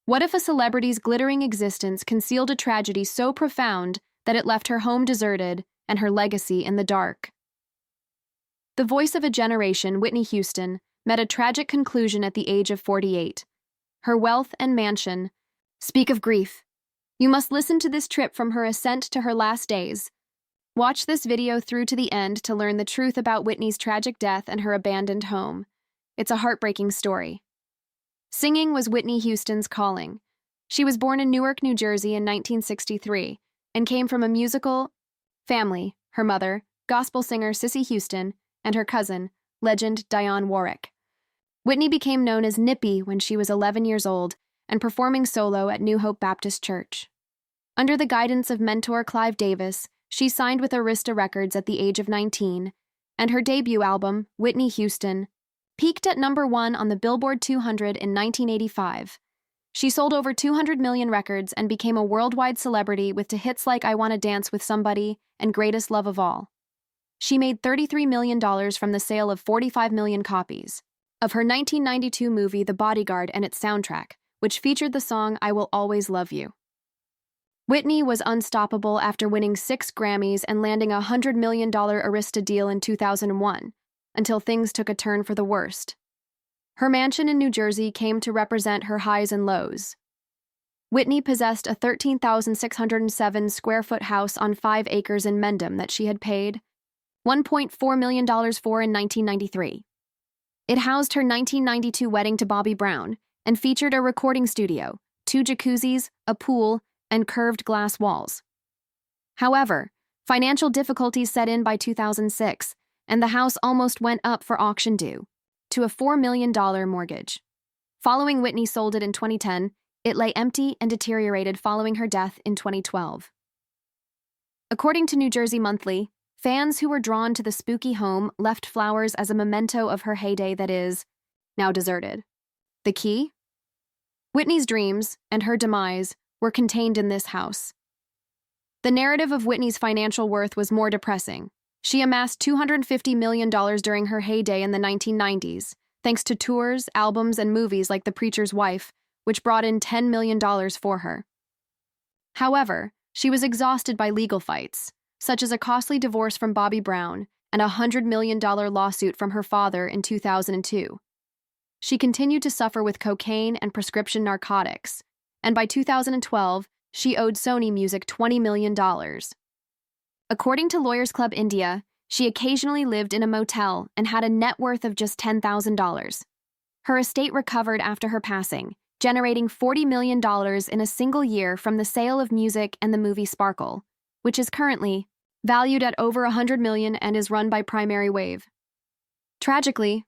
What if a celebrity's glittering existence concealed a tragedy so profound that it left her home deserted and her legacy in the dark? The voice of a generation, Whitney Houston, met a tragic conclusion at the age of 48. Her wealth and mansion speak of grief. You must listen to this trip from her ascent to her last days. Watch this video through to the end to learn the truth about Whitney's tragic death and her abandoned home. It's a heartbreaking story. Singing was Whitney Houston's calling. She was born in Newark, New Jersey in 1963 and came from a musical family. Her mother, gospel singer Cissy Houston, and her cousin, legend Dionne Warwick. Whitney became known as Nippy when she was 11 years old and performing solo at New Hope Baptist Church. Under the guidance of mentor Clive Davis, she signed with Arista Records at the age of 19, and her debut album, Whitney Houston, peaked at #1 on the Billboard 200 in 1985. She sold over 200 million records and became a worldwide celebrity with hits like I Wanna Dance with Somebody and Greatest Love of All. She made $33 million from the sale of 45 million copies of her 1992 movie The Bodyguard and its soundtrack, which featured the song I Will Always Love You. Whitney was unstoppable after winning 6 Grammys and landing a $100 million Arista deal in 2001, until things took a turn for the worst. Her mansion in New Jersey came to represent her highs and lows. Whitney possessed a 13,607 square foot house on 5 acres in Mendham that she had paid $1.4 million for in 1993. It housed her 1992 wedding to Bobby Brown and featured a recording studio, 2 jacuzzis, a pool, and curved glass walls. However, financial difficulties set in by 2006, and the house almost went up for auction due to a $4 million mortgage. Following Whitney sold it in 2010, it lay empty and deteriorated following her death in 2012. According to New Jersey Monthly, fans who were drawn to the spooky home left flowers as a memento of her heyday that is now deserted. The key? Whitney's dreams and her demise were contained in this house. The narrative of Whitney's financial worth was more depressing. She amassed $250 million during her heyday in the 1990s, thanks to tours, albums, and movies like The Preacher's Wife, which brought in $10 million for her. However, she was exhausted by legal fights, such as a costly divorce from Bobby Brown and a $100 million lawsuit from her father in 2002. She continued to suffer with cocaine and prescription narcotics, and by 2012, she owed Sony Music $20 million. According to Lawyers Club India, she occasionally lived in a motel and had a net worth of just $10,000. Her estate recovered after her passing, generating $40 million in a single year from the sale of music and the movie Sparkle, which is currently valued at over $100 million and is run by Primary Wave. Tragically,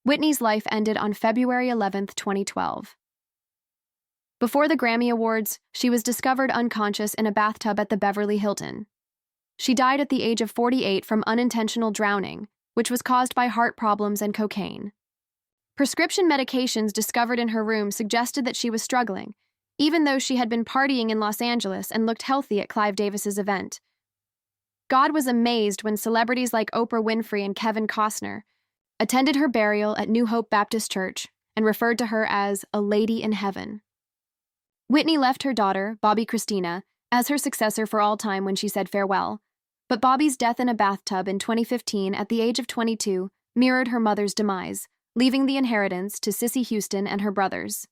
Whitney's life ended on February 11, 2012. Before the Grammy Awards, she was discovered unconscious in a bathtub at the Beverly Hilton. She died at the age of 48 from unintentional drowning, which was caused by heart problems and cocaine. Prescription medications discovered in her room suggested that she was struggling, even though she had been partying in Los Angeles and looked healthy at Clive Davis's event. God was amazed when celebrities like Oprah Winfrey and Kevin Costner attended her burial at New Hope Baptist Church and referred to her as a lady in heaven. Whitney left her daughter, Bobbi Kristina, as her successor for all time when she said farewell, but Bobbi's death in a bathtub in 2015 at the age of 22 mirrored her mother's demise, leaving the inheritance to Cissy Houston and her brothers.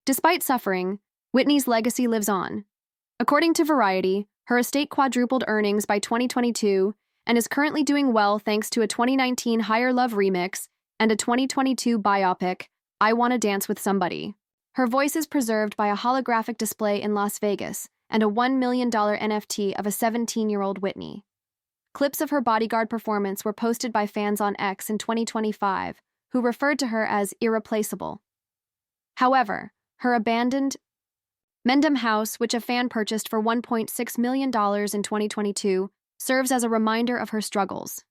Despite suffering, Whitney's legacy lives on. According to Variety, her estate quadrupled earnings by 2022 and is currently doing well thanks to a 2019 Higher Love remix and a 2022 biopic, I Wanna Dance with Somebody. Her voice is preserved by a holographic display in Las Vegas and a $1 million NFT of a 17-year-old Whitney. Clips of her Bodyguard performance were posted by fans on X in 2025, who referred to her as irreplaceable. However, her abandoned Mendham house, which a fan purchased for $1.6 million in 2022, serves as a reminder of her struggles.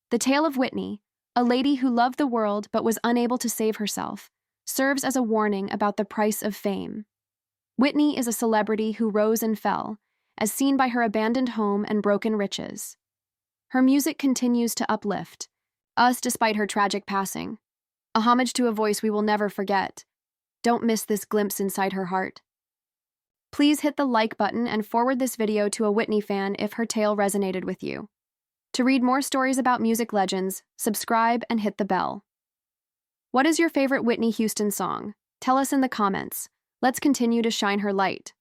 The tale of Whitney, a lady who loved the world but was unable to save herself, serves as a warning about the price of fame. Whitney is a celebrity who rose and fell, as seen by her abandoned home and broken riches. Her music continues to uplift us despite her tragic passing, a homage to a voice we will never forget. Don't miss this glimpse inside her heart. Please hit the like button and forward this video to a Whitney fan if her tale resonated with you. To read more stories about music legends, subscribe and hit the bell. What is your favorite Whitney Houston song? Tell us in the comments. Let's continue to shine her light.